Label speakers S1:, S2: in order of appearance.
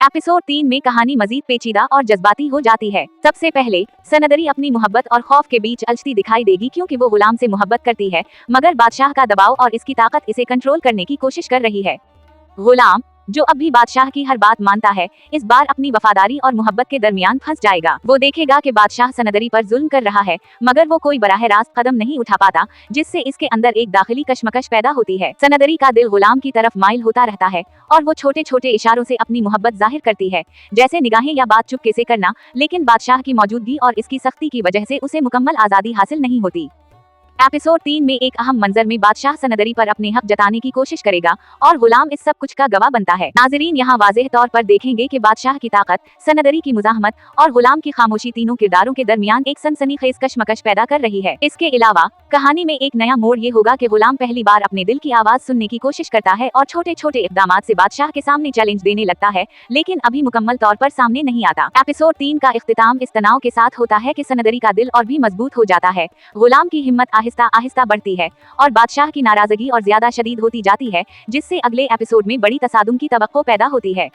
S1: Episode 3 में कहानी मजीद पेचीदा और जज्बाती हो जाती है। सबसे पहले सनदरी अपनी मोहब्बत और खौफ के बीच अलझती दिखाई देगी क्योंकि वो गुलाम से मोहब्बत करती है, मगर बादशाह का दबाव और इसकी ताकत इसे कंट्रोल करने की कोशिश कर रही है। गुलाम, जो अब भी बादशाह की हर बात मानता है, इस बार अपनी वफादारी और मोहब्बत के दरमियान फंस जाएगा। वो देखेगा कि बादशाह सनदरी पर जुल्म कर रहा है, मगर वो कोई बराह रास्त कदम नहीं उठा पाता, जिससे इसके अंदर एक दाखिली कशमकश पैदा होती है। सनदरी का दिल गुलाम की तरफ माइल होता रहता है और वो छोटे छोटे इशारों से अपनी मोहब्बत जाहिर करती है, जैसे निगाहें या बात चुपके से करना, लेकिन बादशाह की मौजूदगी और इसकी सख्ती की वजह से उसे मुकम्मल आजादी हासिल नहीं होती। एपिसोड 3 में एक अहम मंजर में बादशाह सनदरी पर अपने हक जताने की कोशिश करेगा और गुलाम इस सब कुछ का गवाह बनता है। नाजरीन यहाँ वाज़ेह तौर पर देखेंगे कि बादशाह की ताकत, सनदरी की मुज़ाहमत और गुलाम की खामोशी तीनों किरदारों के दरमियान एक सनसनीखेज कशमकश पैदा कर रही है। इसके अलावा कहानी में एक नया मोड़ ये होगा कि गुलाम पहली बार अपने दिल की आवाज सुनने की कोशिश करता है और छोटे छोटे इक़दामात से बादशाह के सामने चैलेंज देने लगता है, लेकिन अभी मुकम्मल तौर पर सामने नहीं आता। एपिसोड 3 का इख्तिताम इस तनाव के साथ होता है कि सनदरी का दिल और भी मजबूत हो जाता है, गुलाम की हिम्मत आहिस्ता आहिस्ता बढ़ती है और बादशाह की नाराजगी और ज्यादा शदीद होती जाती है, जिससे अगले एपिसोड में बड़ी तसादुम की तवक्को पैदा होती है।